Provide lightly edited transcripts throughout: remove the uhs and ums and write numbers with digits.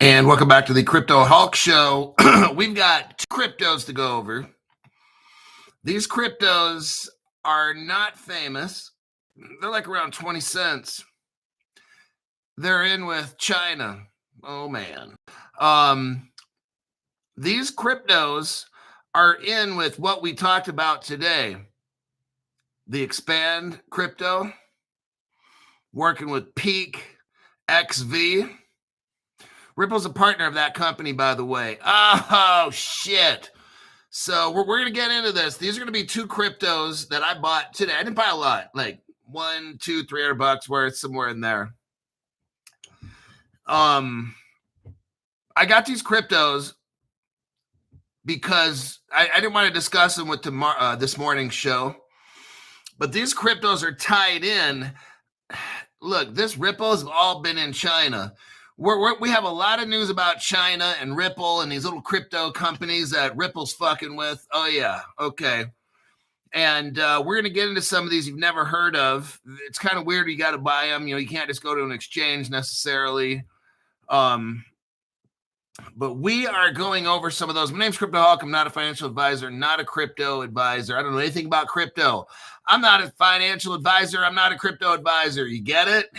And welcome back to the Crypto Hulk Show. We've got two cryptos to go over. These cryptos are not famous. They're like around 20 cents. They're in with China. Oh, man. These cryptos are in with what we talked about today. The Expand crypto, working with Peak XV. Ripple's a partner of that company, by the way. Oh, shit. So we're going to get into this. These are going to be two cryptos that I bought today. I didn't buy a lot, like $100, $200, $300 worth, somewhere in there. I got these cryptos because I didn't want to discuss them with this morning's show. But these cryptos are tied in. Look, this Ripple's all been in China. We have a lot of news about China and Ripple and these little crypto companies that Ripple's fucking with. Oh, yeah. Okay. And we're going to get into some of these you've never heard of. It's kind of weird. You got to buy them. You can't just go to an exchange necessarily. But we are going over some of those. My name's Crypto Hulk. I'm not a financial advisor, not a crypto advisor. I don't know anything about crypto. I'm not a financial advisor. I'm not a crypto advisor. You get it?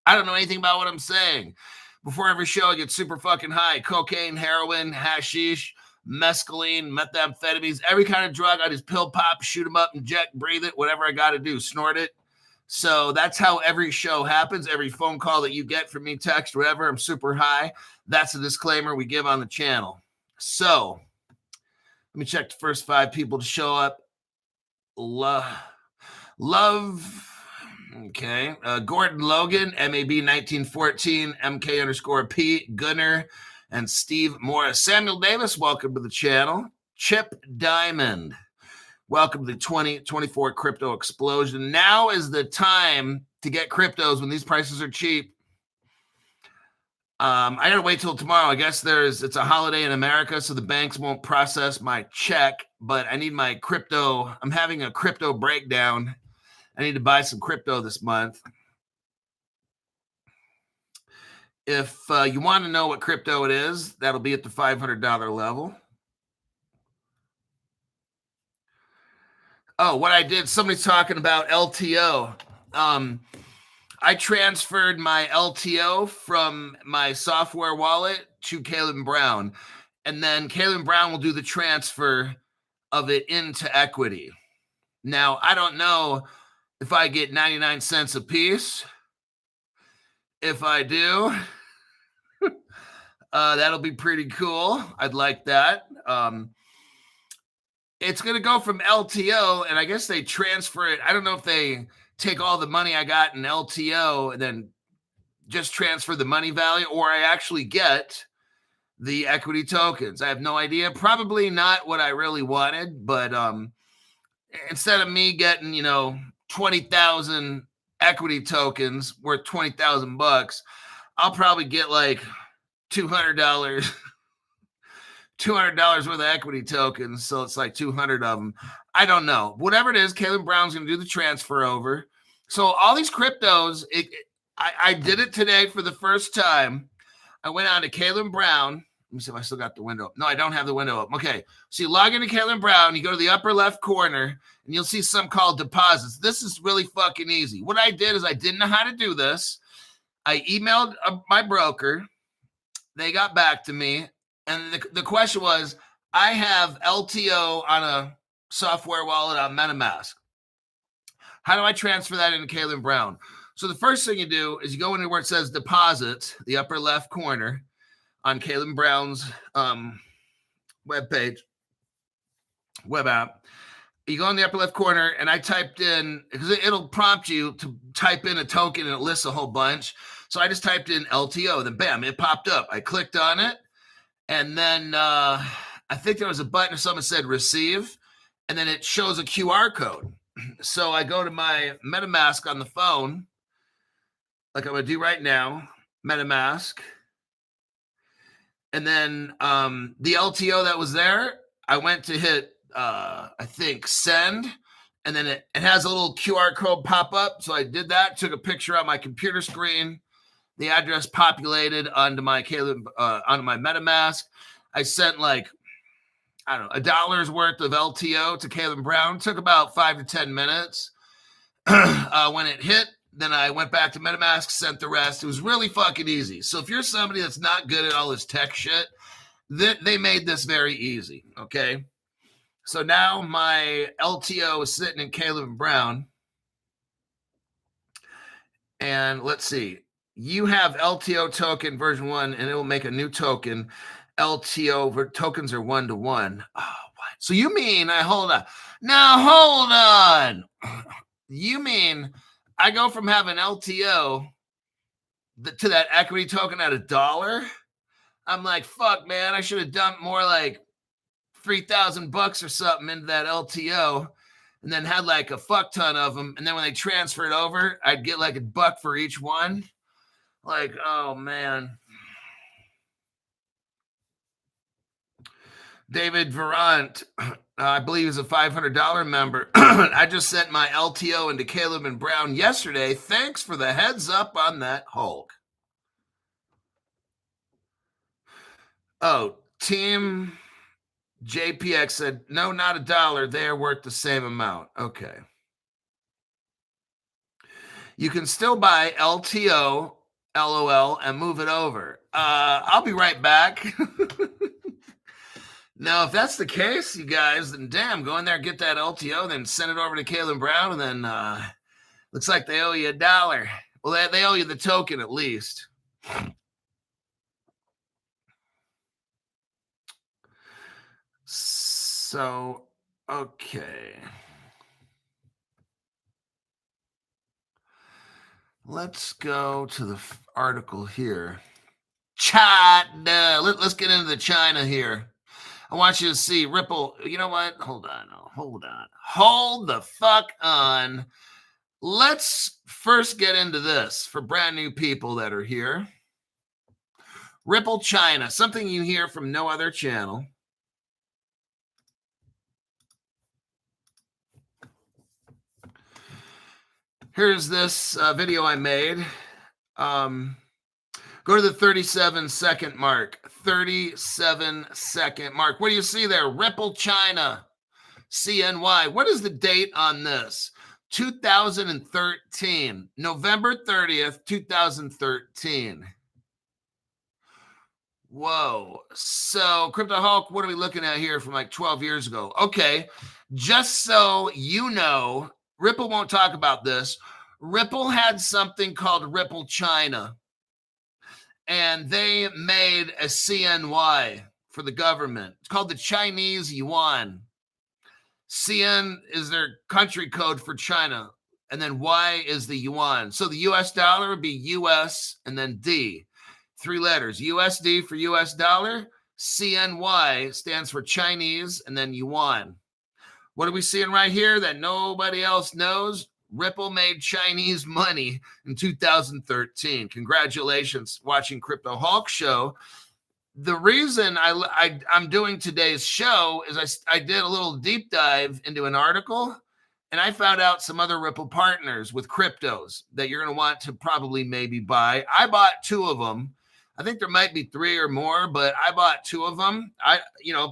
I don't know anything about what I'm saying. Before every show, I get super fucking high. Cocaine, heroin, hashish, mescaline, methamphetamines, every kind of drug. I just pill pop, shoot them up, inject, breathe it, whatever I got to do, snort it. So that's how every show happens. Every phone call that you get from me, text, whatever, I'm super high. That's a disclaimer we give on the channel. So let me check the first 5 people to show up. Love. Okay. Gordon Logan, MAB 1914, MK_P, Gunner, and Steve Morris. Samuel Davis, welcome to the channel. Chip Diamond, welcome to the 2024 crypto explosion. Now is the time to get cryptos when these prices are cheap. I gotta wait till tomorrow. I guess it's a holiday in America, so the banks won't process my check, but I need my crypto. I'm having a crypto breakdown. I need to buy some crypto this month. If you want to know what crypto it is, that'll be at the $500 level. Oh, what I did, somebody's talking about LTO. I transferred my LTO from my software wallet to Caleb Brown, and then Caleb Brown will do the transfer of it into equity. Now, I don't know if I get 99 cents a piece. If I do, that'll be pretty cool. I'd like that. It's going to go from LTO, and I guess they transfer it. I don't know if they take all the money I got in LTO and then just transfer the money value, or I actually get the equity tokens. I have no idea. Probably not what I really wanted, but instead of me getting, 20,000 equity tokens worth $20,000, I'll probably get like $200 worth of equity tokens. So it's like 200 of them. I don't know. Whatever it is, Caleb Brown's going to do the transfer over. So all these cryptos, I did it today for the first time. I went on to Caleb Brown. Let me see if I still got the window up. No, I don't have the window up. Okay. So you log into Caleb Brown, you go to the upper left corner, and you'll see something called deposits. This is really fucking easy. What I did is I didn't know how to do this. I emailed my broker. They got back to me. And the question was, I have LTO on a software wallet on MetaMask. How do I transfer that into Caleb Brown? So the first thing you do is you go into where it says deposits, the upper left corner on Caleb Brown's webpage, web app. You go in the upper left corner, and I typed in, because it'll prompt you to type in a token, and it lists a whole bunch. So I just typed in LTO, then bam, it popped up. I clicked on it, and then I think there was a button or something that said receive, and then it shows a QR code. So I go to my MetaMask on the phone, like I'm going to do right now, MetaMask. And then the LTO that was there, I went to hit, I think, send. And then it has a little QR code pop up. So I did that, took a picture on my computer screen, the address populated onto my onto my MetaMask. I sent like, I don't know, $1 worth of LTO to Caleb Brown. It took about 5 to 10 minutes. When it hit, then I went back to MetaMask, sent the rest. It was really fucking easy. So if you're somebody that's not good at all this tech shit, they made this very easy, okay? So now my LTO is sitting in Caleb Brown. And let's see. You have LTO token version 1, and it will make a new token. LTO tokens are 1-to-1. Oh, what? So you mean, hold on. Now, hold on. You mean I go from having LTO to that equity token at $1? I'm like, fuck, man, I should have dumped more like $3,000 or something into that LTO and then had like a fuck ton of them. And then when they transfer it over, I'd get like $1 for each one. Like, oh, man. David Verant, I believe is a $500 member. I just sent my LTO into Caleb and Brown yesterday. Thanks for the heads up on that Hulk. Oh, Team JPX said, no, not $1. They are worth the same amount. Okay. You can still buy LTO, LOL, and move it over. I'll be right back. Now, if that's the case, you guys, then damn, go in there and get that LTO, then send it over to Caleb Brown, and then looks like they owe you $1. Well, they owe you the token at least. So, okay. Let's go to the article here. China. Let's get into the China here. I want you to see Ripple. You know what? Hold on. Hold the fuck on. Let's first get into this for brand new people that are here. Ripple China, something you hear from no other channel. Here's this video I made. Go to the 37-second mark. 37-second mark. What do you see there? Ripple China, CNY. What is the date on this? 2013, November 30th, 2013. Whoa. So, Crypto Hulk, what are we looking at here from like 12 years ago? Okay, just so you know, Ripple won't talk about this. Ripple had something called Ripple China, and they made a CNY for the government. It's called the Chinese Yuan. CN is their country code for China, and then Y is the Yuan. So the US dollar would be US and then D. 3 letters. USD for US dollar. CNY stands for Chinese and then Yuan. What are we seeing right here that nobody else knows? Ripple made Chinese money in 2013. Congratulations, watching Crypto Hulk Show. The reason I'm doing today's show is I did a little deep dive into an article, and I found out some other Ripple partners with cryptos that you're going to want to probably maybe buy. I bought 2 of them. I think there might be 3 or more, but I bought 2 of them. I,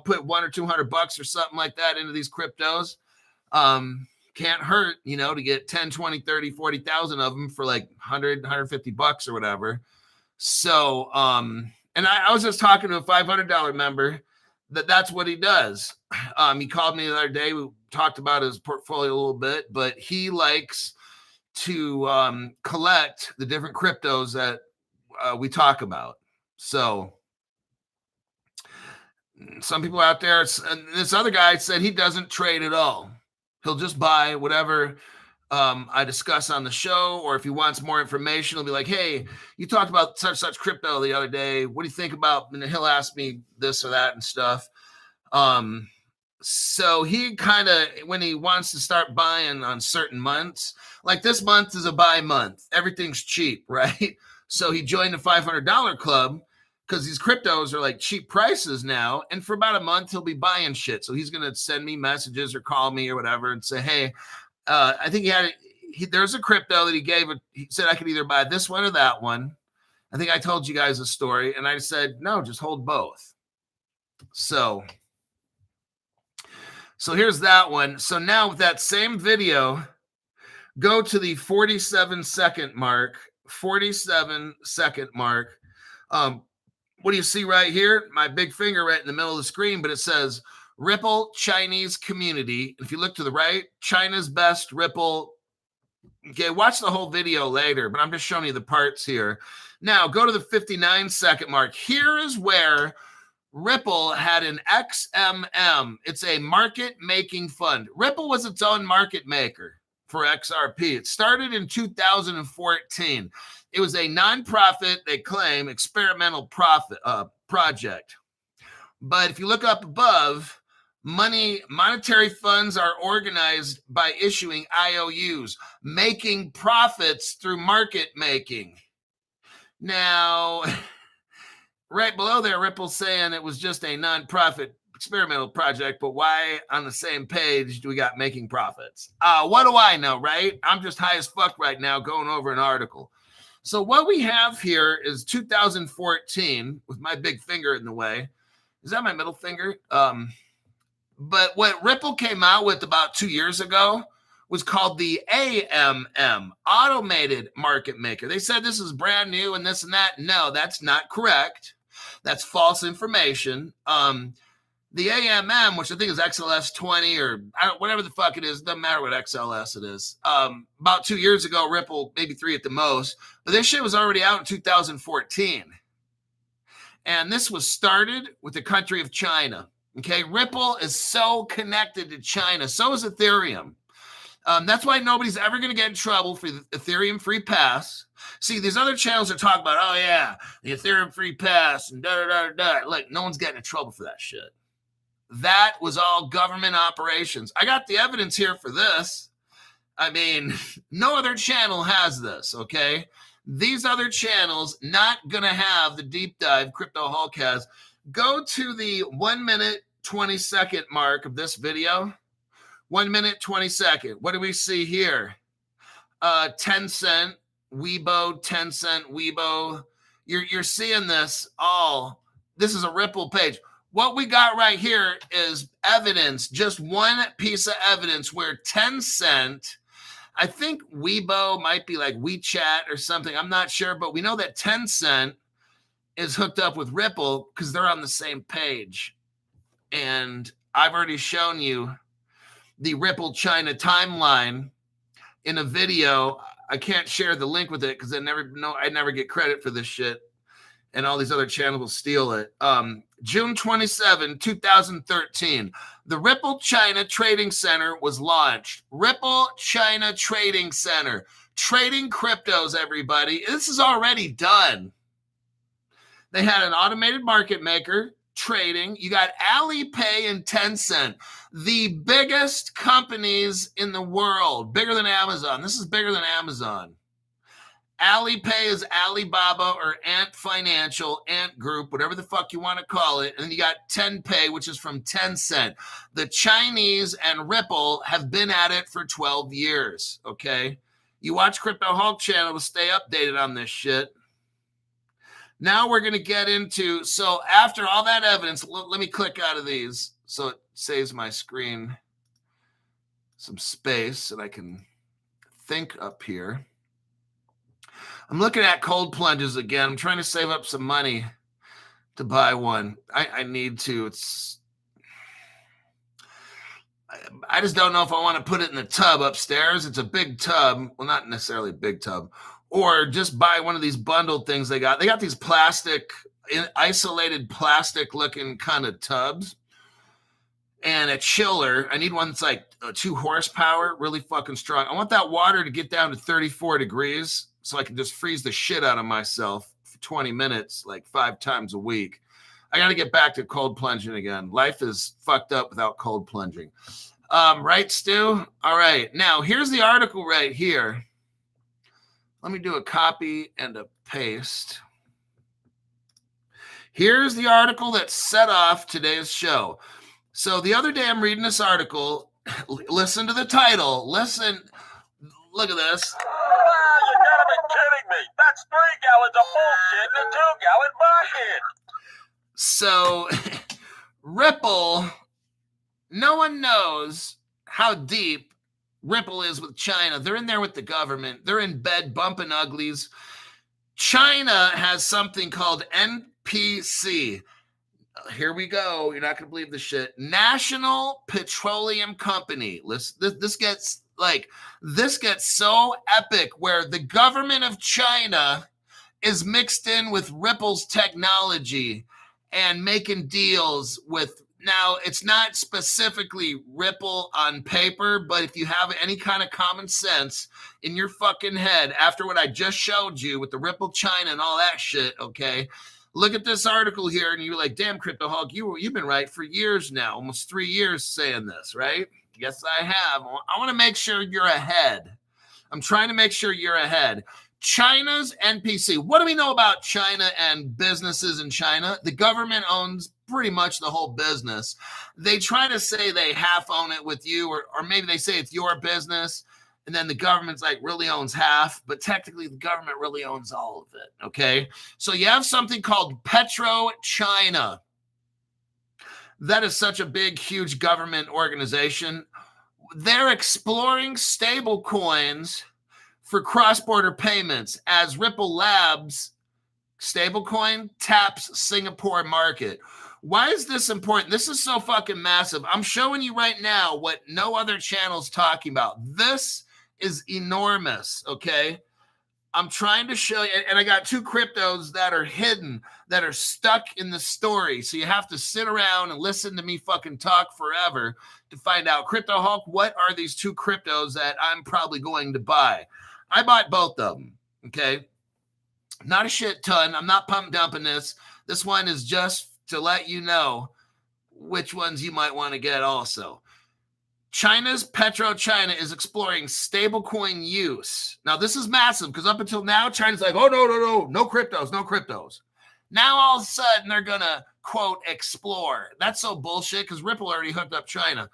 put $100 or $200 or something like that into these cryptos. Can't hurt, to get 10, 20, 30, 40,000 of them for like $100, $150 or whatever. So, and I was just talking to a $500 member that's what he does. He called me the other day. We talked about his portfolio a little bit, but he likes to collect the different cryptos that we talk about. So some people out there, and this other guy said he doesn't trade at all. He'll just buy whatever I discuss on the show, or if he wants more information, he'll be like, hey, you talked about such crypto the other day. What do you think about? And he'll ask me this or that and stuff. So he kind of, when he wants to start buying on certain months, like this month is a buy month. Everything's cheap, right? So he joined the $500 club because these cryptos are like cheap prices now. And for about a month, he'll be buying shit. So he's going to send me messages or call me or whatever and say, hey, I think there's a crypto that he said I could either buy this one or that one. I think I told you guys a story, and I said, no, just hold both. So here's that one. So now with that same video, go to the 47-second mark. 47-second mark. What do you see right here? My big finger right in the middle of the screen, but it says Ripple Chinese community. If you look to the right, China's best Ripple. Okay, watch the whole video later, but I'm just showing you the parts here. Now, go to the 59-second mark. Here is where Ripple had an XMM. It's a market-making fund. Ripple was its own market maker for XRP. It started in 2014. It was a nonprofit, they claim, experimental project. But if you look up above, monetary funds are organized by issuing IOUs, making profits through market making. Now, right below there, Ripple's saying it was just a nonprofit experimental project, but why on the same page do we got making profits? What do I know, right? I'm just high as fuck right now going over an article. So what we have here is 2014 with my big finger in the way. Is that my middle finger? But what Ripple came out with about 2 years ago was called the AMM, Automated Market Maker. They said this is brand new and this and that. No, that's not correct. That's false information. The AMM, which I think is XLS 20 or whatever the fuck it is, doesn't matter what XLS it is. About 2 years ago, Ripple, maybe 3 at the most, but this shit was already out in 2014. And this was started with the country of China. Okay, Ripple is so connected to China. So is Ethereum. That's why nobody's ever going to get in trouble for the Ethereum free pass. See, these other channels are talking about, oh yeah, the Ethereum free pass and da-da-da-da-da. Like, no one's getting in trouble for that shit. That was all government operations. I got the evidence here for this. I mean, no other channel has this, okay? These other channels not going to have the deep dive Crypto Hulk has. Go to the 1 minute, 20 second mark of this video. 1 minute, 20 second. What do we see here? 10 cent, Weibo, 10 cent, Weibo. You're seeing this all. This is a Ripple page. What we got right here is evidence, just one piece of evidence where 10 cent, I think Weibo might be like WeChat or something. I'm not sure, but we know that 10 cent is hooked up with Ripple because they're on the same page. And I've already shown you the Ripple China timeline in a video. I can't share the link with it because I never get credit for this shit. And all these other channels will steal it. June 27, 2013, the Ripple China Trading Center was launched. Ripple China Trading Center. Trading cryptos, everybody. This is already done. They had an automated market maker, trading. You got Alipay and Tencent, the biggest companies in the world, bigger than Amazon. This is bigger than Amazon. Alipay is Alibaba or Ant Financial, Ant Group, whatever the fuck you want to call it. And then you got Tenpay, which is from Tencent. The Chinese and Ripple have been at it for 12 years, okay? You watch Crypto Hulk channel to stay updated on this shit. Now we're going to get into, so after all that evidence, let me click out of these so it saves my screen some space and I can think up here. I'm looking at cold plunges again. I'm trying to save up some money to buy one. I need to. I just don't know if I want to put it in the tub upstairs. It's a big tub. Well, not necessarily a big tub. Or just buy one of these bundled things they got. They got these isolated plastic looking kind of tubs. And a chiller. I need one that's like 2 horsepower, really fucking strong. I want that water to get down to 34 degrees so I can just freeze the shit out of myself for 20 minutes, like 5 times a week. I got to get back to cold plunging again. Life is fucked up without cold plunging. Right, Stu? All right. Now, here's the article right here. Let me do a copy and a paste. Here's the article that set off today's show. So the other day I'm reading this article. Listen to the title. Listen. Look at this. You gotta be kidding me. That's 3 gallons of bullshit in a 2-gallon bucket. So Ripple, no one knows how deep Ripple is with China. They're in there with the government. They're in bed bumping uglies. China has something called NPC. Here we go. You're not going to believe this shit. National Petroleum Company. This gets so epic where the government of China is mixed in with Ripple's technology and making deals with. Now, it's not specifically Ripple on paper, but if you have any kind of common sense in your fucking head after what I just showed you with the Ripple China and all that shit, okay, look at this article here and you're like, damn, Crypto Hulk, you've been right for years now, almost 3 years saying this, right? Yes, I have. I want to make sure you're ahead. I'm trying to make sure you're ahead. China's NPC. What do we know about China and businesses in China? The government owns pretty much the whole business. They try to say they half own it with you, or maybe they say it's your business, and then the government's like really owns half, but technically the government really owns all of it, okay? So you have something called PetroChina. That is such a big, huge government organization. They're exploring stable coins for cross-border payments as Ripple Labs stablecoin taps Singapore market. Why is this important? This is so fucking massive. I'm showing you right now what no other channel's talking about. This is enormous, okay? I'm trying to show you, and I got 2 cryptos that are hidden, that are stuck in the story. So you have to sit around and listen to me fucking talk forever to find out. Crypto Hulk, what are these 2 cryptos that I'm probably going to buy? I bought both of them, okay? Not a shit ton. I'm not pump dumping this. This one is just to let you know which ones you might want to get also. China's PetroChina is exploring stablecoin use. Now, this is massive because up until now, China's like, oh, no cryptos. Now, all of a sudden, they're going to, quote, explore. That's so bullshit because Ripple already hooked up China.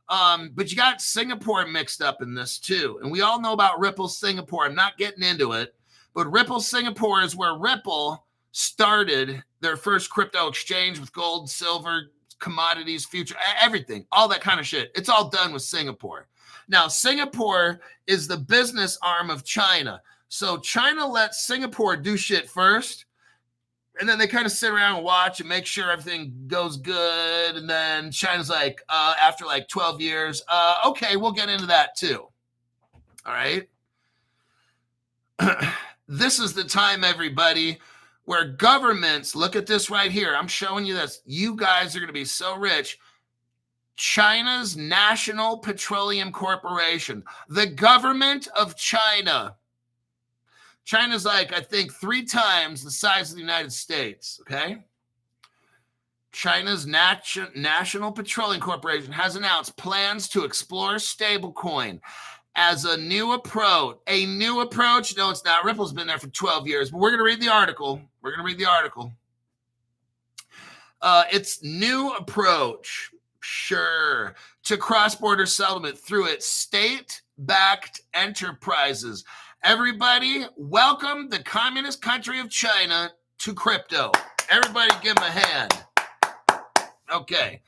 But you got Singapore mixed up in this too. And we all know about Ripple Singapore. I'm not getting into it, but Ripple Singapore is where Ripple started their first crypto exchange with gold, silver, commodities, future, everything, all that kind of shit. It's all done with Singapore. Now, Singapore is the business arm of China. So China lets Singapore do shit first. And then they kind of sit around and watch and make sure everything goes good. And then China's like, after like 12 years, okay, we'll get into that too. All right. This is the time, everybody, where governments, look at this right here. I'm showing you this. You guys are going to be so rich. China's National Petroleum Corporation, the government of China. China's like, I think, 3 times the size of the United States, okay? China's National Petroleum Corporation has announced plans to explore stablecoin as a new approach. A new approach? No, it's not. Ripple's been there for 12 years, but we're going to read the article. It's new approach, sure, to cross-border settlement through its state-backed enterprises. Everybody, welcome the communist country of China to crypto. Everybody give them a hand. Okay.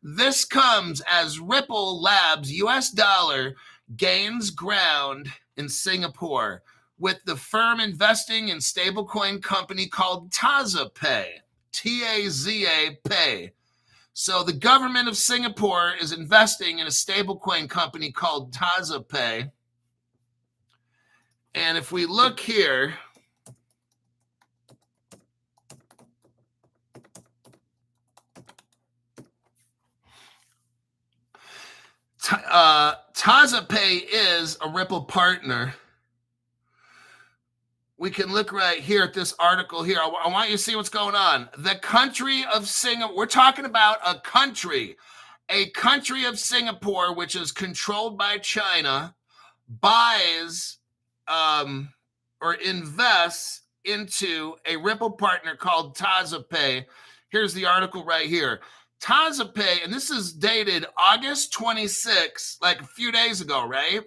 This comes as Ripple Labs US dollar gains ground in Singapore with the firm investing in stablecoin company called TazaPay, T-A-Z-A Pay. So the government of Singapore is investing in a stablecoin company called TazaPay. And if we look here, TazaPay is a Ripple partner. We can look right here at this article here. I want you to see what's going on. The country of Singapore, we're talking about a country of Singapore, which is controlled by China, buys or invests into a Ripple partner called TazaPay. Here's the article right here. TazaPay, and this is dated August 26, like a few days ago, right?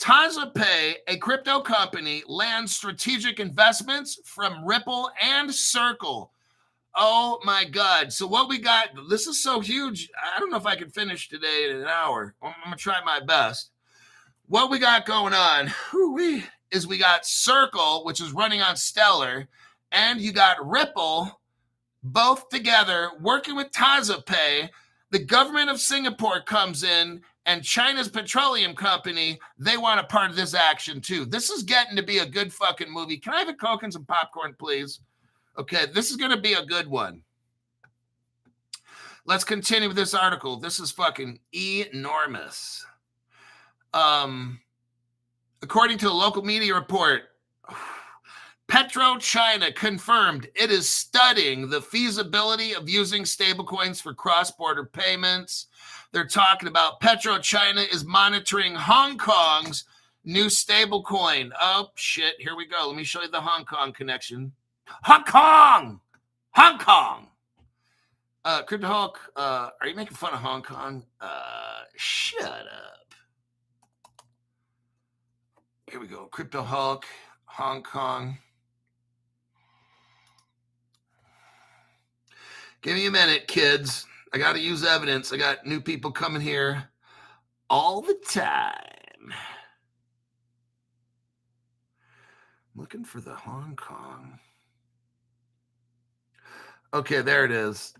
TazaPay, a crypto company, lands strategic investments from Ripple and Circle. Oh my God. So what we got, this is so huge. I don't know if I can finish today in an hour. I'm going to try my best. What we got going on is we got Circle, which is running on Stellar, and you got Ripple, both together working with TazaPay. The government of Singapore comes in, and China's petroleum company, they want a part of this action too. This is getting to be a good fucking movie. Can I have a Coke and some popcorn, please? Okay, this is going to be a good one. Let's continue with this article. This is fucking enormous. According to a local media report, PetroChina confirmed it is studying the feasibility of using stablecoins for cross-border payments. They're talking about PetroChina is monitoring Hong Kong's new stablecoin. Oh, shit. Here we go. Let me show you the Hong Kong connection. Hong Kong! Hong Kong! Crypto Hulk, are you making fun of Hong Kong? Shut up. Here we go. Crypto Hulk, Hong Kong. Give me a minute, kids. I got to use evidence. I got new people coming here all the time. I'm looking for the Hong Kong. Okay, there it is.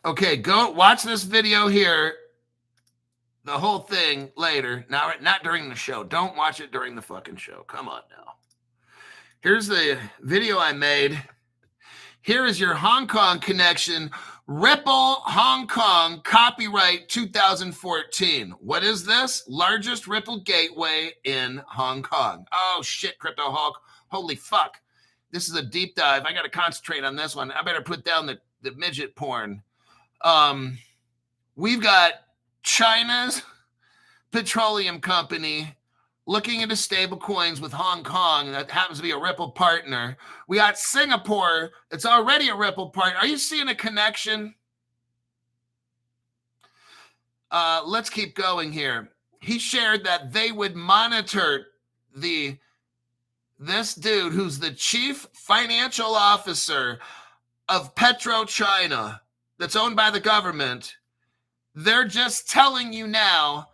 Okay, go watch this video here. The whole thing later. Now, not during the show. Don't watch it during the fucking show. Come on now. Here's the video I made. Here is your Hong Kong connection. Ripple Hong Kong copyright 2014. What is this? Largest Ripple gateway in Hong Kong. Oh shit, Crypto Hulk. Holy fuck. This is a deep dive. I got to concentrate on this one. I better put down the midget porn. We've got China's petroleum company looking into stable coins with Hong Kong. That happens to be a Ripple partner. We got Singapore. It's already a Ripple partner. Are you seeing a connection? Let's keep going here. He shared that they would monitor this dude who's the chief financial officer of PetroChina that's owned by the government. They're just telling you now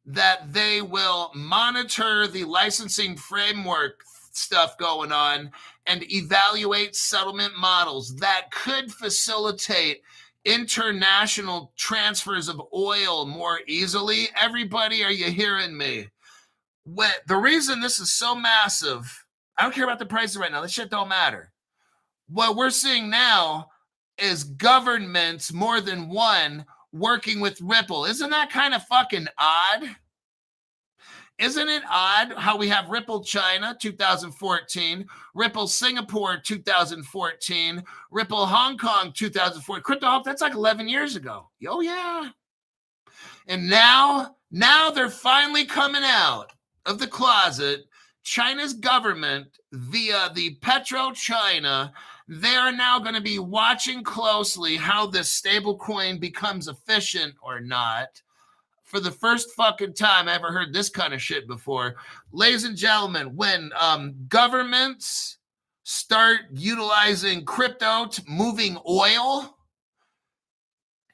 that they will monitor the licensing framework stuff going on and evaluate settlement models that could facilitate international transfers of oil more easily. Everybody, are you hearing me? The reason this is so massive, I don't care about the prices right now. This shit don't matter. What we're seeing now is governments, more than one, working with Ripple. Isn't that kind of fucking odd? Isn't it odd how we have Ripple China 2014, Ripple Singapore 2014, Ripple Hong Kong 2014, Crypto Hulk, that's like 11 years ago. Oh yeah. And now they're finally coming out of the closet. China's government via the PetroChina, they are now going to be watching closely how this stablecoin becomes efficient or not. For the first fucking time I ever heard this kind of shit before. Ladies and gentlemen, when governments start utilizing crypto to moving oil,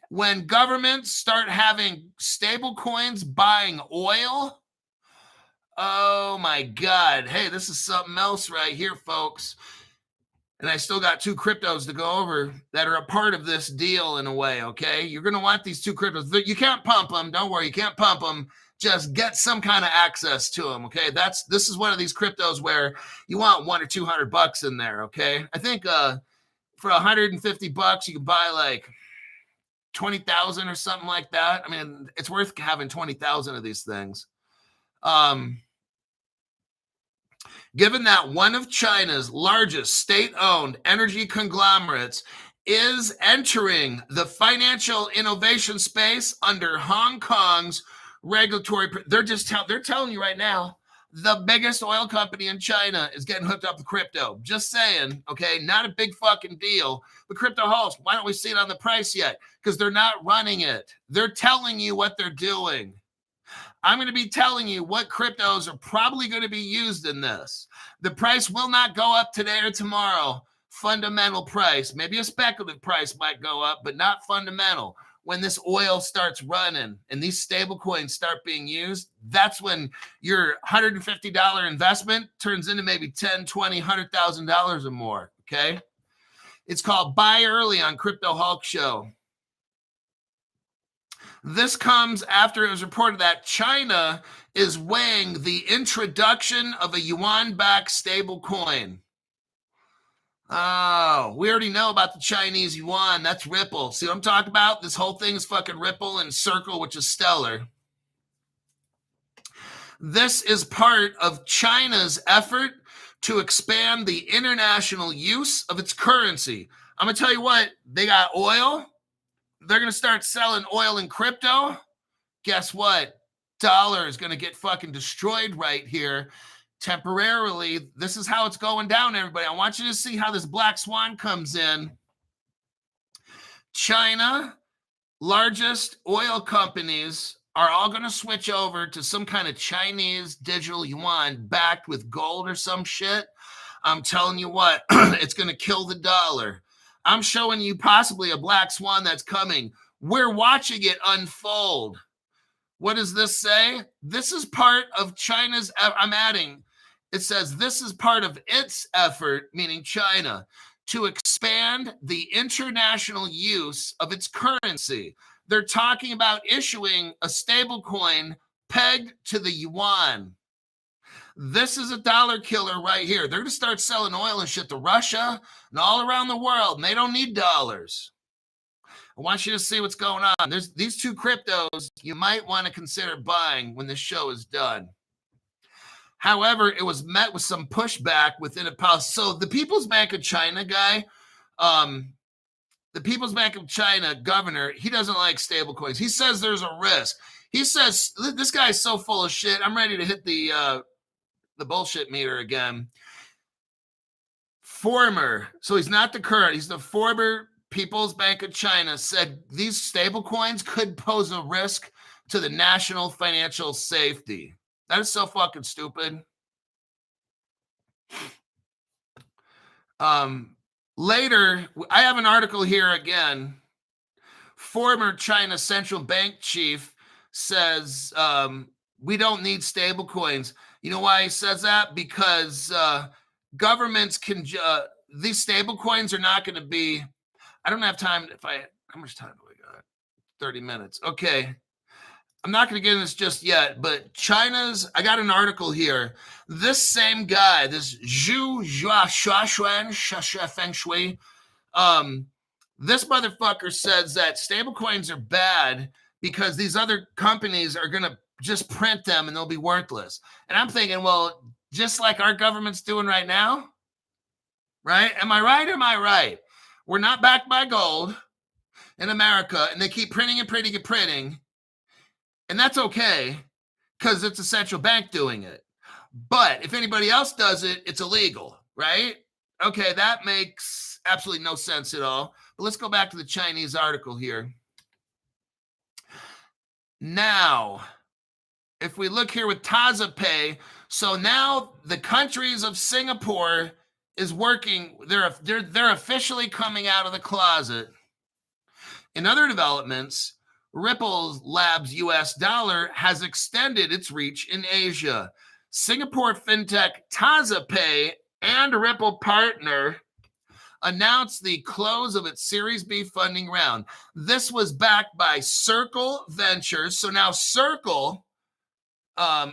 when governments start having stable coins buying oil, oh my God. Hey, this is something else right here, folks. And I still got two cryptos to go over that are a part of this deal in a way, okay? You're going to want these two cryptos. You can't pump them. Don't worry. You can't pump them. Just get some kind of access to them, okay? This is one of these cryptos where you want $100 or $200 in there, okay? I think for $150, you can buy like 20,000 or something like that. I mean, it's worth having 20,000 of these things. Given that one of China's largest state-owned energy conglomerates is entering the financial innovation space under Hong Kong's regulatory, they're telling you right now, The biggest oil company in China is getting hooked up with crypto. Just saying, okay? Not a big fucking deal. But crypto halts, why don't we see it on the price yet? Because they're not running it. They're telling you what they're doing. I'm going to be telling you what cryptos are probably going to be used in this. The price will not go up today or tomorrow. Fundamental price. Maybe a speculative price might go up, but not fundamental. When this oil starts running and these stable coins start being used, that's when your $150 investment turns into maybe $10, $20, $100,000 or more, okay? It's called Buy Early on Crypto Hulk Show. This comes after it was reported that China is weighing the introduction of a yuan-backed stable coin. Oh, we already know about the Chinese yuan. That's Ripple. See what I'm talking about? This whole thing is fucking Ripple and Circle, which is Stellar. This is part of China's effort to expand the international use of its currency. I'm going to tell you what, they got oil. They're going to start selling oil in crypto. Guess what? Dollar is going to get fucking destroyed right here. Temporarily, this is how it's going down, everybody. I want you to see how this black swan comes in. China, largest oil companies are all going to switch over to some kind of Chinese digital yuan backed with gold or some shit. I'm telling you what, it's going to kill the dollar. I'm showing you possibly a black swan that's coming. We're watching it unfold. What does this say? This is part of China's, I'm adding, it says this is part of its effort, meaning China, to expand the international use of its currency. They're talking about issuing a stable coin pegged to the yuan. This is a dollar killer right here. They're going to start selling oil and shit to Russia and all around the world, and they don't need dollars. I want you to see what's going on. There's these two cryptos you might want to consider buying when this show is done. However, it was met with some pushback within a pulse. So the People's Bank of China guy, the People's Bank of China governor, he doesn't like stablecoins. He says there's a risk. He says, this guy's so full of shit. I'm ready to hit the bullshit meter again. So he's not the current, he's the former People's Bank of China, said these stablecoins could pose a risk to the national financial safety. That is so fucking stupid. Later, I have an article here again. Former China central bank chief says we don't need stablecoins. You know why he says that? Because governments can, these stablecoins are not going to be, I don't have time. How much time do we got? 30 minutes. Okay. I'm not going to get into this just yet, but I got an article here. This same guy, this Zhu Zhuashuan Feng Shui, this motherfucker says that stablecoins are bad because these other companies are going to just print them and they'll be worthless. And I'm thinking, well, just like our government's doing right now, right? Am I right? Am I right? We're not backed by gold in America, and they keep printing and printing and printing. And that's okay because it's a central bank doing it. But if anybody else does it, it's illegal, right? Okay, that makes absolutely no sense at all. But let's go back to the Chinese article here. Now, if we look here with TazaPay, so now the countries of Singapore is working, they're officially coming out of the closet. In other developments, Ripple Labs US dollar has extended its reach in Asia. Singapore fintech TazaPay and Ripple partner announced the close of its Series B funding round. This was backed by Circle Ventures. So now Circle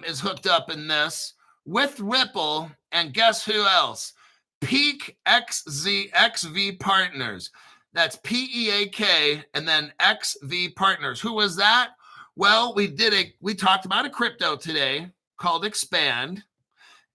is hooked up in this with Ripple, and guess who else? Peak XV Partners. That's PEAK and then XV Partners. Who was that? Well, we talked about a crypto today called Expand.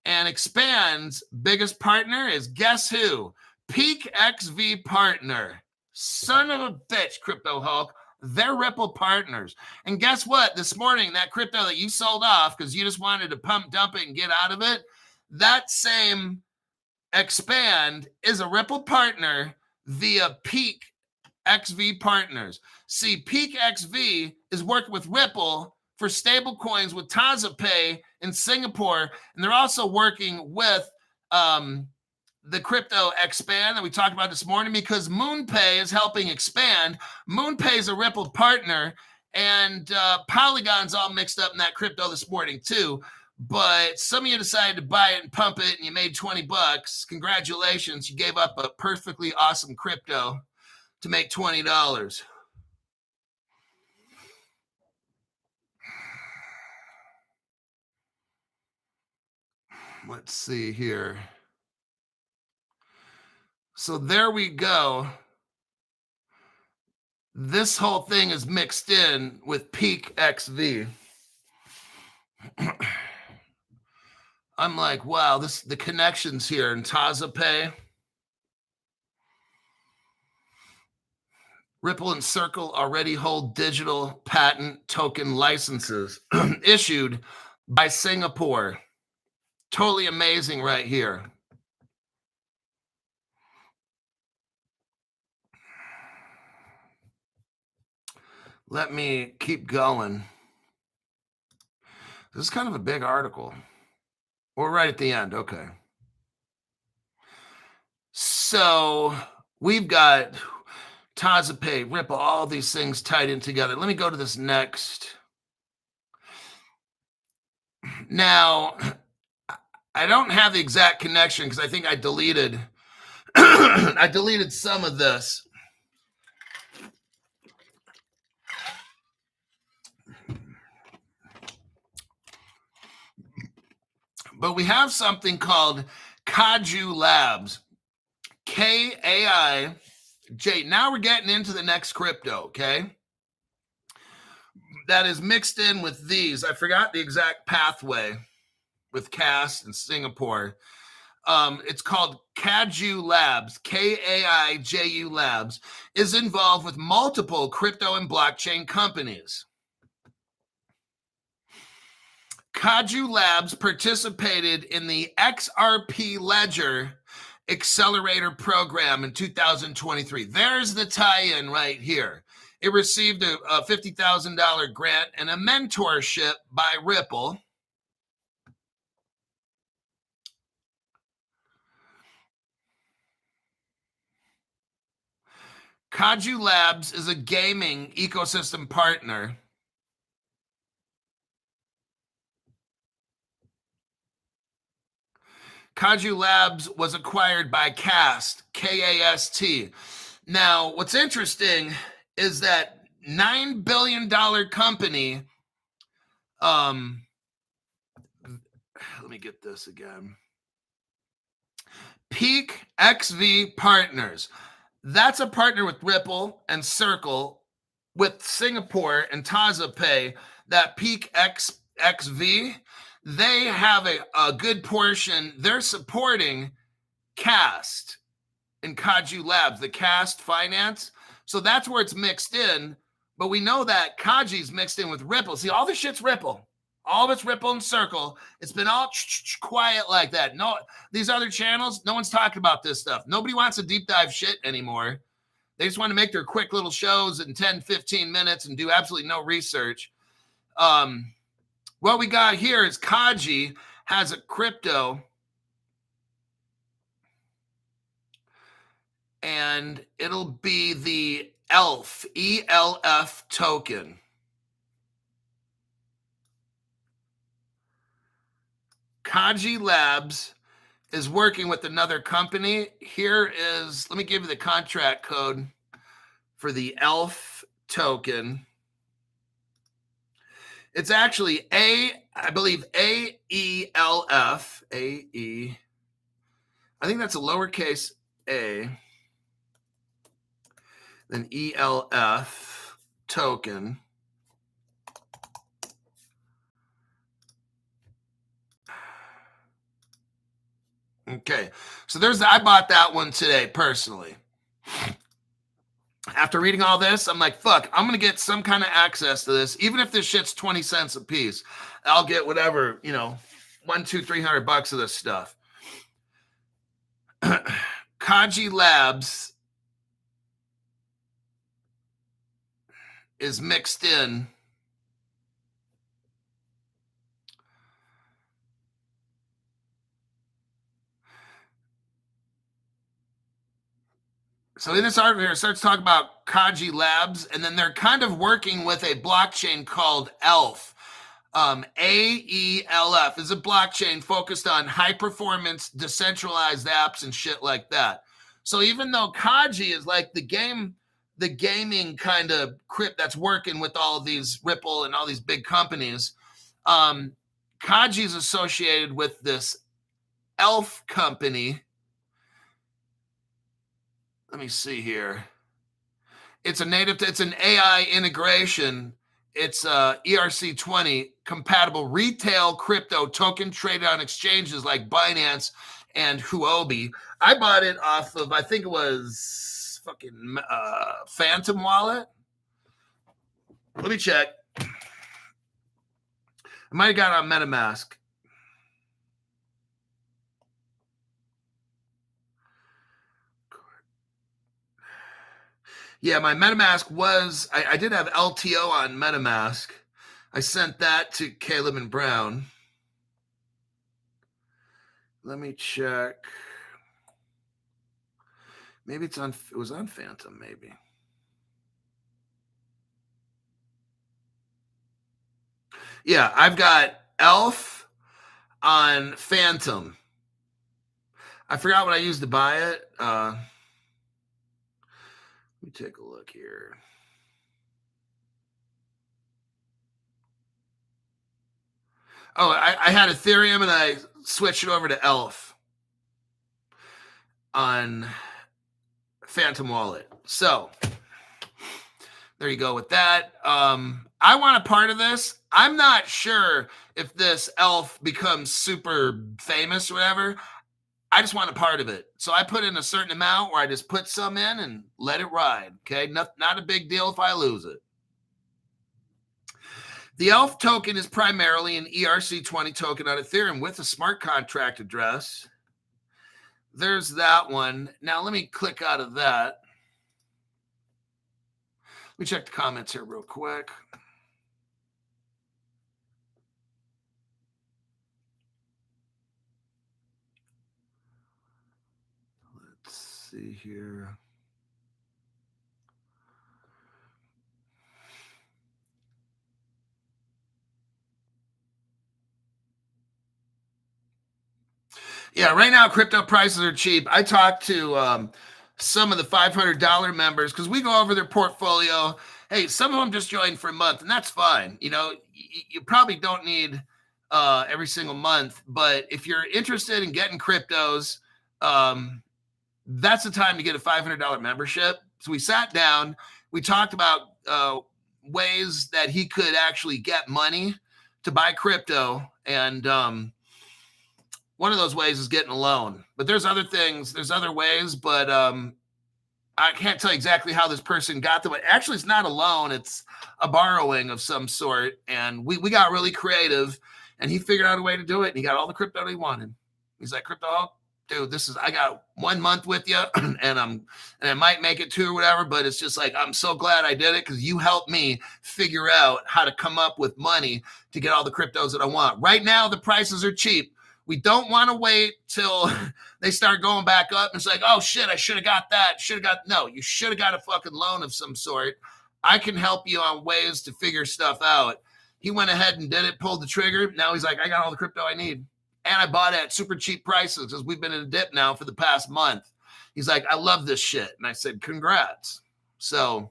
And Expand's biggest partner is, guess who? Peak XV Partner. Son of a bitch, Crypto Hulk. They're Ripple partners. And guess what? This morning, that crypto that you sold off because you just wanted to pump, dump it, and get out of it, that same Expand is a Ripple partner via Peak XV Partners. See, Peak XV is working with Ripple for stablecoins with TazaPay in Singapore, and they're also working with the crypto Expand that we talked about this morning because MoonPay is helping expand. MoonPay is a Ripple partner, and Polygon's all mixed up in that crypto this morning too. But some of you decided to buy it and pump it, and you made 20 bucks. Congratulations, you gave up a perfectly awesome crypto to make $20. Let's see here. So there we go. This whole thing is mixed in with Peak XV. I'm like, wow, the connections here in TazaPay. Ripple and Circle already hold digital patent token licenses issued by Singapore. Totally amazing right here. Let me keep going. This is kind of a big article. We're right at the end. Okay. So we've got TazaPay, Ripple, all these things tied in together. Let me go to this next. Now, I don't have the exact connection because I think I deleted I deleted some of this. But we have something called Kaju Labs. Kaij. Now we're getting into the next crypto, okay? That is mixed in with these. I forgot the exact pathway with CAS in Singapore. It's called Kaju Labs, Kaiju Labs, is involved with multiple crypto and blockchain companies. Kaju Labs participated in the XRP Ledger Accelerator Program in 2023. There's the tie-in right here. It received a $50,000 grant and a mentorship by Ripple. Kaju Labs is a gaming ecosystem partner. Kaju Labs was acquired by Cast, K-A-S-T. Now, what's interesting is that $9 billion company, let me get this again. Peak XV Partners. That's a partner with Ripple and Circle with Singapore and TazaPay. That Peak XV, they have a good portion. They're supporting Cast and Kaju Labs, the Cast finance. So that's where it's mixed in. But we know that Kaji's mixed in with Ripple. See, all this shit's Ripple. All of it's Ripple and Circle. It's been all quiet like that. No, these other channels, no one's talking about this stuff. Nobody wants to deep dive shit anymore. They just want to make their quick little shows in 10, 15 minutes and do absolutely no research. What we got here is Kaju has a crypto, and it'll be the ELF, ELF token. Kaju Labs is working with another company. Here is, let me give you the contract code for the ELF token. It's actually I believe AELF, AE. I think that's a lowercase a, then ELF token. Okay, so I bought that one today personally. After reading all this, I'm like, fuck, I'm going to get some kind of access to this. Even if this shit's 20 cents a piece, I'll get whatever, you know, $300 of this stuff. Kaju Labs is mixed in. So in this article here, it starts talking about Kaju Labs, and then they're kind of working with a blockchain called ELF. AELF is a blockchain focused on high-performance, decentralized apps and shit like that. So even though Kaju is like the gaming kind of crypt that's working with all of these Ripple and all these big companies, Kaju is associated with this ELF company. Let me see here. It's an AI integration. It's ERC20 compatible retail crypto token traded on exchanges like Binance and Huobi. I bought it off of, I think it was fucking Phantom Wallet. Let me check. I might have got it on MetaMask. Yeah, my MetaMask was, I did have LTO on MetaMask. I sent that to Caleb and Brown. Let me check. Maybe it was on Phantom, maybe. Yeah, I've got ELF on Phantom. I forgot what I used to buy it. Let me take a look here. Oh, I had Ethereum and I switched it over to ELF on Phantom Wallet. So there you go with that. I want a part of this. I'm not sure if this ELF becomes super famous or whatever. I just want a part of it. So I put in a certain amount where I just put some in and let it ride. Okay. Not a big deal if I lose it. The ELF token is primarily an ERC20 token on Ethereum with a smart contract address. There's that one. Now let me click out of that. Let me check the comments here real quick. Let's see here. Yeah, right now crypto prices are cheap. I talked to some of the $500 members because we go over their portfolio. Hey, some of them just joined for a month, and that's fine. You know, you probably don't need every single month, but if you're interested in getting cryptos, that's the time to get a $500 membership. So we sat down, we talked about ways that he could actually get money to buy crypto, and one of those ways is getting a loan. But there's other things, there's other ways, but I can't tell you exactly how this person got them. Actually, it's not a loan, it's a borrowing of some sort. And we got really creative, and he figured out a way to do it, and he got all the crypto that he wanted. He's like, crypto, dude, I got 1 month with you, and I might make it 2 or whatever, but it's just like, I'm so glad I did it because you helped me figure out how to come up with money to get all the cryptos that I want. Right now, the prices are cheap. We don't want to wait till they start going back up. And it's like, oh shit, I should have got that. No, you should have got a fucking loan of some sort. I can help you on ways to figure stuff out. He went ahead and did it, pulled the trigger. Now he's like, I got all the crypto I need. And I bought it at super cheap prices because we've been in a dip now for the past month. He's like, I love this shit. And I said, congrats. So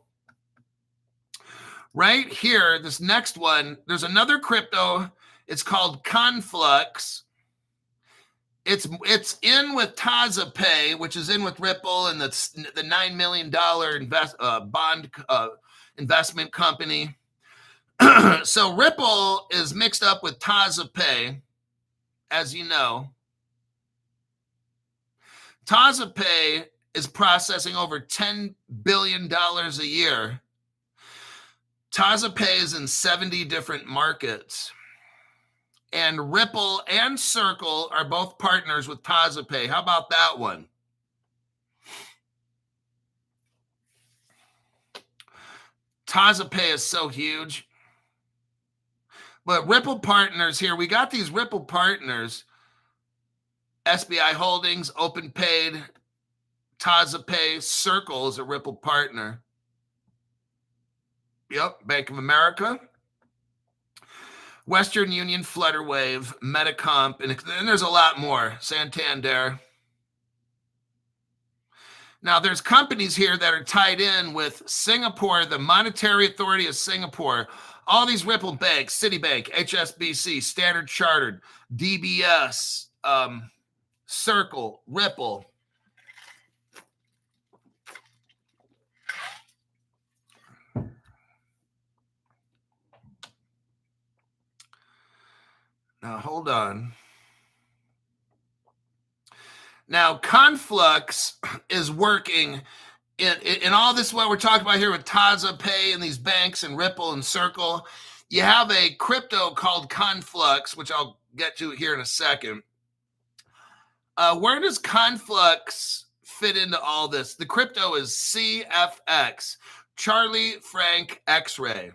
right here, this next one, there's another crypto. It's called Conflux. It's in with TazaPay, which is in with Ripple and the $9 million bond investment company. So Ripple is mixed up with TazaPay, as you know. TazaPay is processing over $10 billion a year. TazaPay is in 70 different markets. And Ripple and Circle are both partners with TazaPay. How about that one? TazaPay is so huge. But Ripple partners here, we got these Ripple partners. SBI Holdings, OpenPaid, TazaPay, Circle is a Ripple partner. Yep, Bank of America, Western Union, Flutterwave, Metacomp, and there's a lot more. Santander. Now, there's companies here that are tied in with Singapore, the Monetary Authority of Singapore, all these Ripple banks, Citibank, HSBC, Standard Chartered, DBS, Circle, Ripple. Now, hold on. Now, Conflux is working in all this, what we're talking about here with TazaPay and these banks and Ripple and Circle. You have a crypto called Conflux, which I'll get to here in a second. Where does Conflux fit into all this? The crypto is CFX, Charlie Frank X-Ray.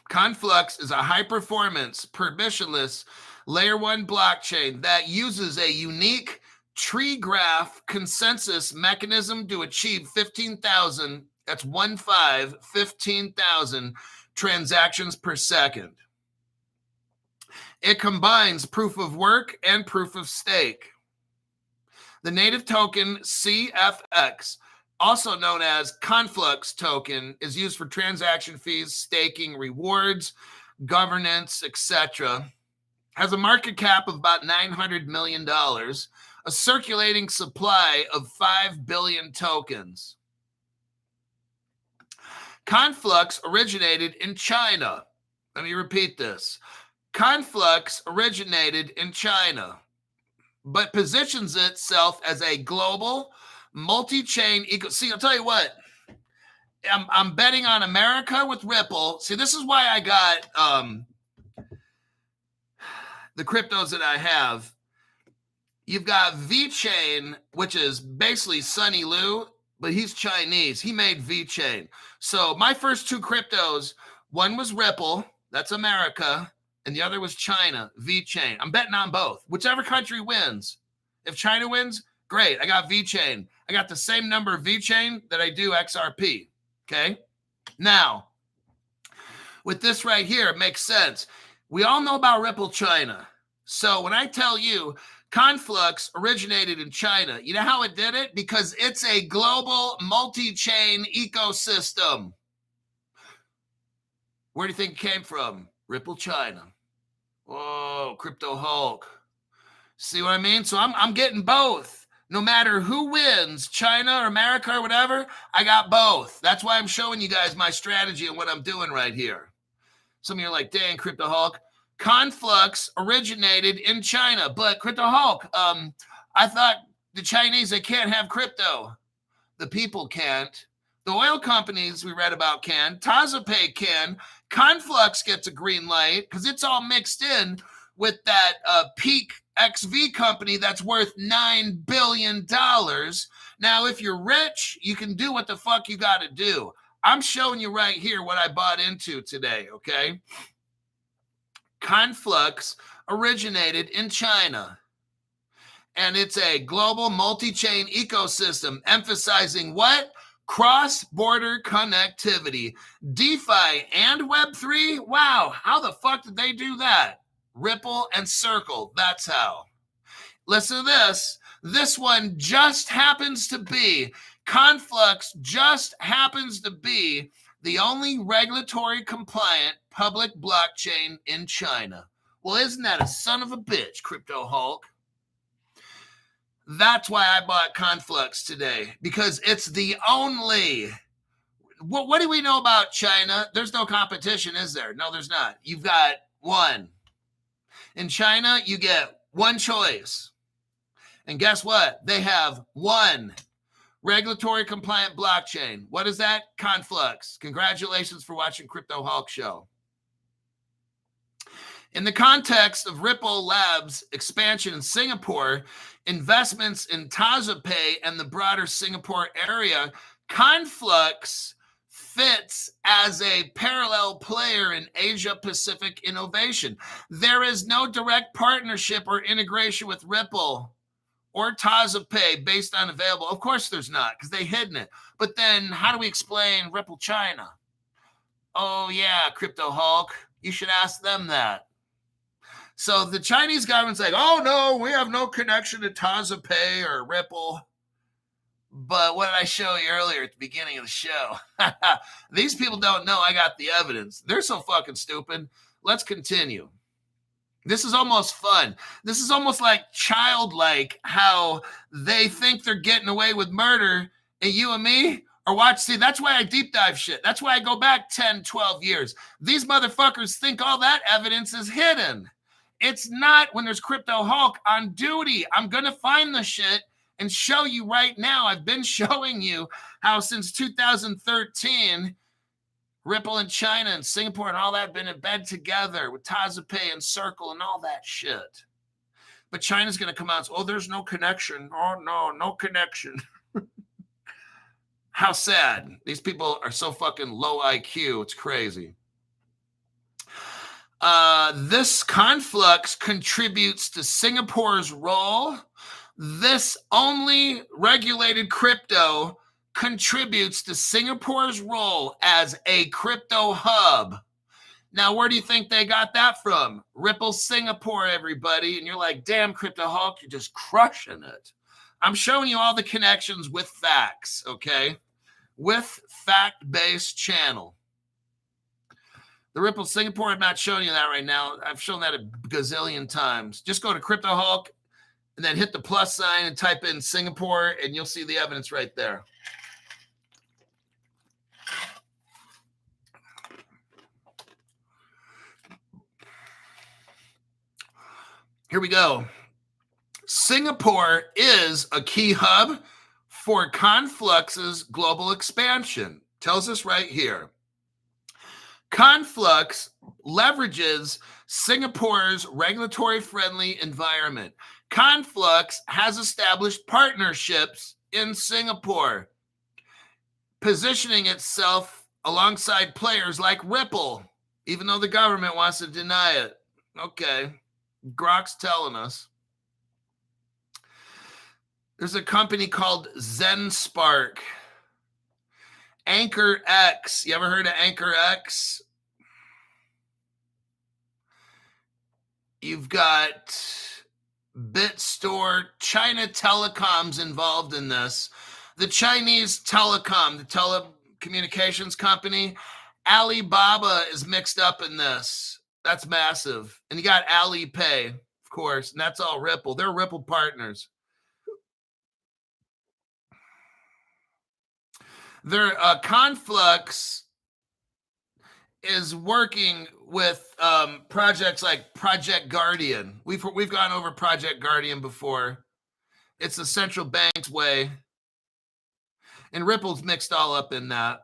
Conflux is a high-performance, permissionless, layer 1 blockchain that uses a unique tree graph consensus mechanism to achieve 15,000, that's 15,000 transactions per second. It combines proof of work and proof of stake. The native token CFX, also known as Conflux token, is used for transaction fees, staking, rewards, governance, etc. Has a market cap of about $900 million, a circulating supply of 5 billion tokens. Conflux originated in China. Let me repeat this. Conflux originated in China, but positions itself as a global multi-chain See, I'll tell you what, I'm betting on America with Ripple. See, this is why I got the cryptos that I have. You've got VeChain, which is basically Sunny Liu, but he's Chinese. He made VeChain. So my first two cryptos, one was Ripple, that's America, and the other was China, VeChain. I'm betting on both. Whichever country wins. If China wins, great. I got VeChain. I got the same number of VeChain that I do XRP. Okay? Now, with this right here, it makes sense. We all know about Ripple China. So when I tell you Conflux originated in China, you know how it did it? Because it's a global multi-chain ecosystem. Where do you think it came from? Ripple China. Whoa, Crypto Hulk. See what I mean? So I'm getting both. No matter who wins, China or America or whatever, I got both. That's why I'm showing you guys my strategy and what I'm doing right here. Some of you are like, dang, Crypto Hulk. Conflux originated in China, but Crypto Hulk, I thought the Chinese, they can't have crypto. The people can't. The oil companies we read about can. TazaPay can. Conflux gets a green light because it's all mixed in with that Peak XV company that's worth $9 billion. Now, if you're rich, you can do what the fuck you got to do. I'm showing you right here what I bought into today, okay? Conflux originated in China, and it's a global multi-chain ecosystem emphasizing what? Cross-border connectivity. DeFi and Web3? Wow, how the fuck did they do that? Ripple and Circle, that's how. Listen to this. This one just happens to be, Conflux just happens to be the only regulatory compliant public blockchain in China. Well, isn't that a son of a bitch, Crypto Hulk? That's why I bought Conflux today, because it's the only. What do we know about China? There's no competition, is there? No, there's not. You've got one. In China, you get one choice. And guess what? They have one regulatory compliant blockchain. What is that? Conflux. Congratulations for watching Crypto Hulk Show. In the context of Ripple Labs' expansion in Singapore, investments in TazaPay and the broader Singapore area, Conflux fits as a parallel player in Asia-Pacific innovation. There is no direct partnership or integration with Ripple or TazaPay based on available. Of course there's not, because they hidden it. But then how do we explain Ripple China? Oh yeah, Crypto Hulk, you should ask them that. So the Chinese government's like, oh no, we have no connection to TazaPay or Ripple. But what did I show you earlier at the beginning of the show? These people don't know I got the evidence. They're so fucking stupid. Let's continue. This is almost fun. This is almost like childlike how they think they're getting away with murder, and you and me are watching. See, that's why I deep dive shit. That's why I go back 10, 12 years. These motherfuckers think all that evidence is hidden. It's not when there's Crypto Hulk on duty. I'm going to find the shit and show you right now. I've been showing you how since 2013, Ripple and China and Singapore and all that have been in bed together with TazaPay and Circle and all that shit. But China's going to come out and say, oh, there's no connection. Oh, no, no connection. How sad. These people are so fucking low IQ. It's crazy. This Conflux contributes to Singapore's role. This only regulated crypto contributes to Singapore's role as a crypto hub. Now, where do you think they got that from? Ripple Singapore, everybody. And you're like, damn, Crypto Hulk, you're just crushing it. I'm showing you all the connections with facts, okay? With fact-based channel. The Ripple Singapore, I'm not showing you that right now. I've shown that a gazillion times. Just go to Crypto Hulk and then hit the plus sign and type in Singapore, and you'll see the evidence right there. Here we go. Singapore is a key hub for Conflux's global expansion. Tells us right here. Conflux leverages Singapore's regulatory-friendly environment. Conflux has established partnerships in Singapore, positioning itself alongside players like Ripple, even though the government wants to deny it. Okay, Grok's telling us. There's a company called ZenSpark. Anchor X. You ever heard of Anchor X? You've got BitStore. China Telecom's involved in this. The Chinese Telecom, the telecommunications company, Alibaba is mixed up in this. That's massive. And you got Alipay, of course, and that's all Ripple. They're Ripple partners. Their Conflux is working with projects like Project Guardian. We've gone over Project Guardian before. It's the central bank's way, and Ripple's mixed all up in that.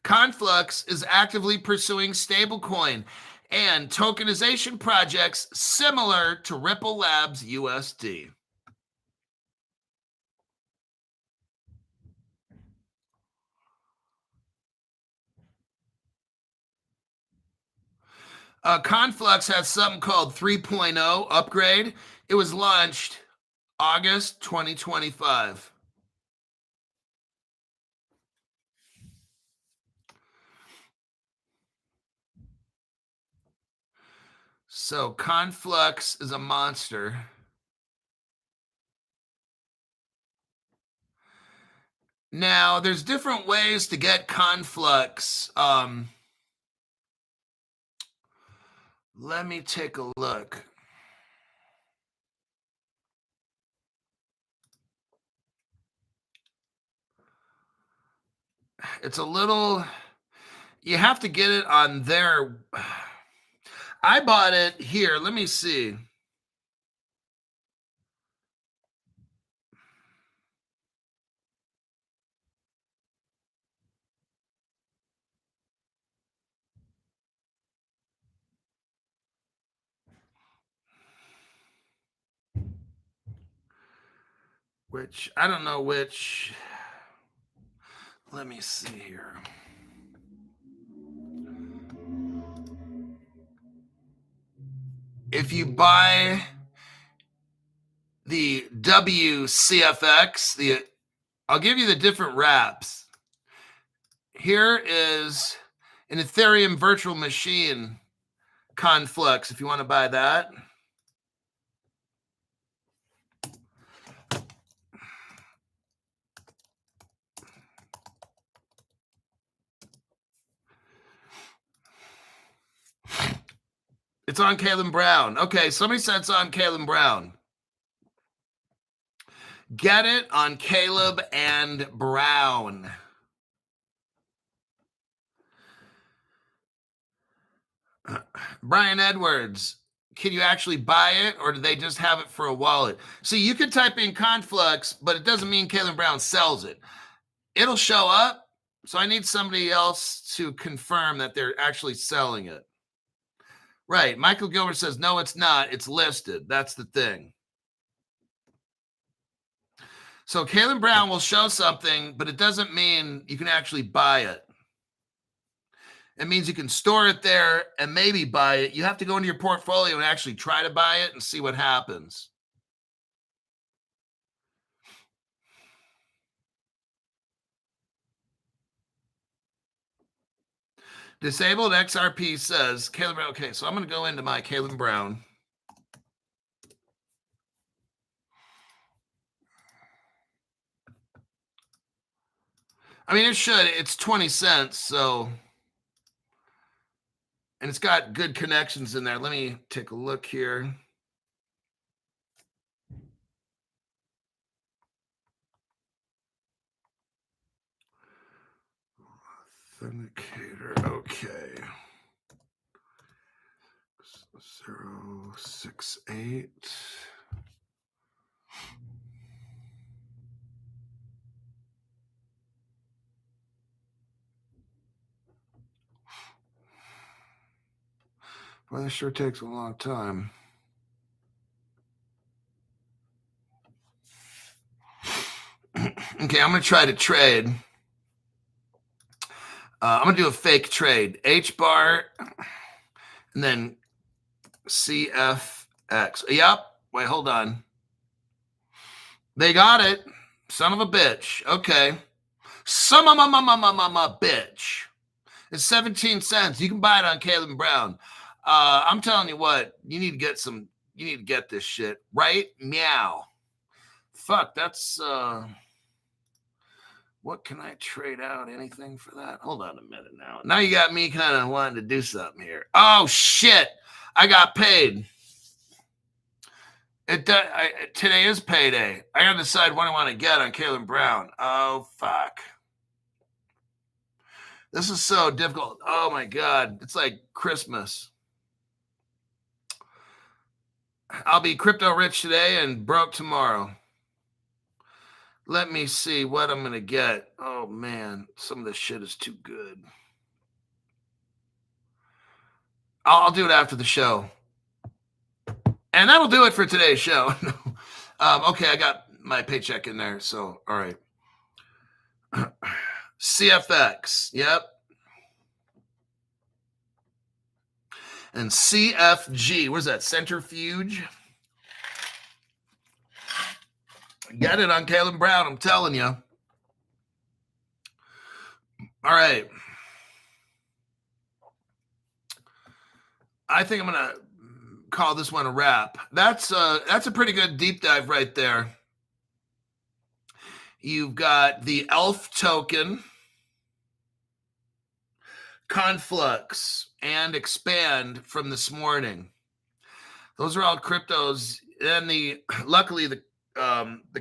Conflux is actively pursuing stablecoin and tokenization projects similar to Ripple Labs USD. Conflux has something called 3.0 upgrade. It was launched August 2025. So Conflux is a monster. Now, there's different ways to get Conflux. Let me take a look. It's a little You have to get it on their. I bought it here. Let me see. Which I don't know which. Let me see here. If you buy the WCFX, I'll give you the different wraps. Here is an Ethereum virtual machine Conflux, if you want to buy that. It's on Caleb Brown. Okay, somebody said it's on Caleb Brown. Get it on Caleb and Brown. Brian Edwards, can you actually buy it, or do they just have it for a wallet? See, you can type in Conflux, but it doesn't mean Caleb Brown sells it. It'll show up, so I need somebody else to confirm that they're actually selling it. Right. Michael Gilbert says, no, it's not. It's listed. That's the thing. So Caleb Brown will show something, but it doesn't mean you can actually buy it. It means you can store it there and maybe buy it. You have to go into your portfolio and actually try to buy it and see what happens. Disabled XRP says, Caleb Brown. Okay, so I'm going to go into my Caleb Brown. I mean, it should. It's 20 cents, so. And it's got good connections in there. Let me take a look here. Authenticator. Okay. 068. Well, this sure takes a long time. Okay, I'm going to try to trade. I'm going to do a fake trade. HBAR and then CFX. Yep. Wait, hold on. They got it. Son of a bitch. Okay. Son of a bitch. It's 17 cents. You can buy it on Caleb Brown. I'm telling you what, you need to get this shit right meow. Fuck, that's what can I trade out? Anything for that? Hold on a minute now. Now you got me kind of wanting to do something here. Oh shit, I got paid. Today is payday. I gotta decide what I want to get on Caleb Brown. Oh fuck. This is so difficult. Oh my God. It's like Christmas. I'll be crypto rich today and broke tomorrow. Let me see what I'm going to get. Oh man, some of this shit is too good. I'll do it after the show. And that'll do it for today's show. Okay, I got my paycheck in there. So, all right. CFX. Yep. And CFG. What is that? Centrifuge. Get it on Caleb Brown. I'm telling you. All right. I think I'm going to call this one a wrap. That's a pretty good deep dive right there. You've got the ELF token, Conflux, and Expand from this morning. Those are all cryptos. And luckily the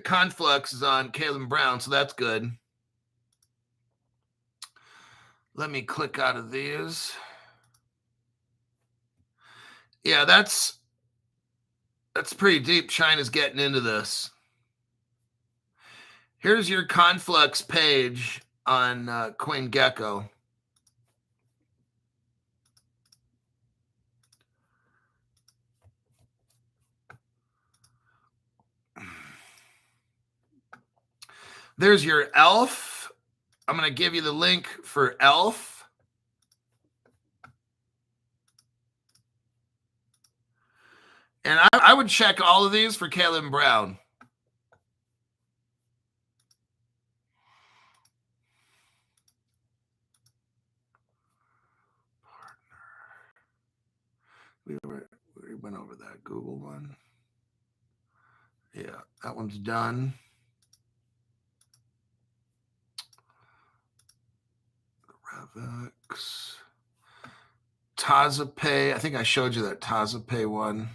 Conflux is on Caleb Brown, so that's good. Let me click out of these. Yeah, that's pretty deep. China's getting into this. Here's your Conflux page on CoinGecko. There's your ELF. I'm going to give you the link for ELF. And I would check all of these for Caleb Brown. We went over that Google one. Yeah, that one's done. RevX. TazaPay. I think I showed you that TazaPay one.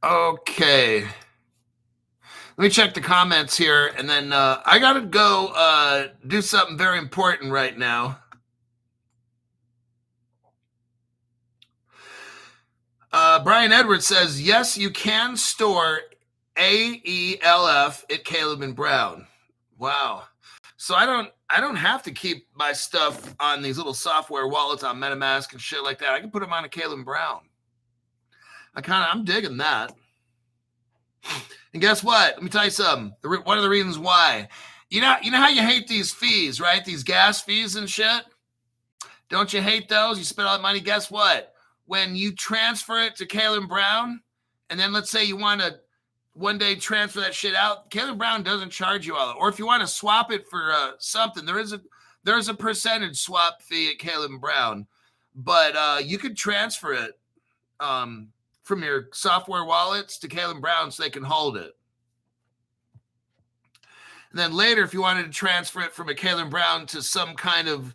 Okay. Let me check the comments here, and then I got to go do something very important right now. Brian Edwards says, yes, you can store AELF at Caleb and Brown. Wow. So I don't have to keep my stuff on these little software wallets on MetaMask and shit like that. I can put them on a Caleb and Brown. I'm digging that. And guess what? Let me tell you something. One of the reasons why. You know how you hate these fees, right? These gas fees and shit. Don't you hate those? You spend all that money. Guess what? When you transfer it to Caleb Brown, and then let's say you want to one day transfer that shit out, Caleb Brown doesn't charge you all that. Or if you want to swap it for something, there is a percentage swap fee at Caleb Brown, but you could transfer it from your software wallets to Caleb Brown so they can hold it. And then later, if you wanted to transfer it from a Caleb Brown to some kind of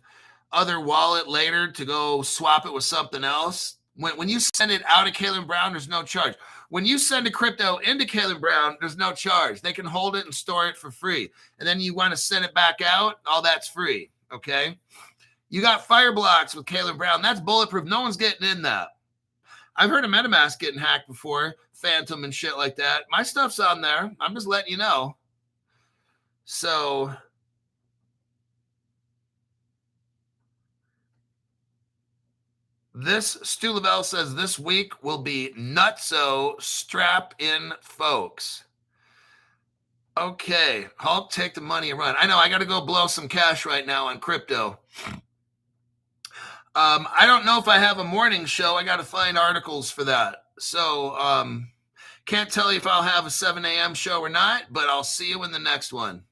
other wallet later to go swap it with something else, when you send it out of Caleb Brown, there's no charge. When you send a crypto into Caleb Brown, there's no charge. They can hold it and store it for free. And then you want to send it back out, all that's free, okay? You got Fireblocks with Caleb Brown. That's bulletproof. No one's getting in that. I've heard of MetaMask getting hacked before, Phantom and shit like that. My stuff's on there. I'm just letting you know. So this Stu Lavelle says this week will be nutso. Strap in, folks. Okay, Hulk, take the money and run. I know I got to go blow some cash right now on crypto. I don't know if I have a morning show. I got to find articles for that. So can't tell you if I'll have a 7 a.m. show or not, but I'll see you in the next one.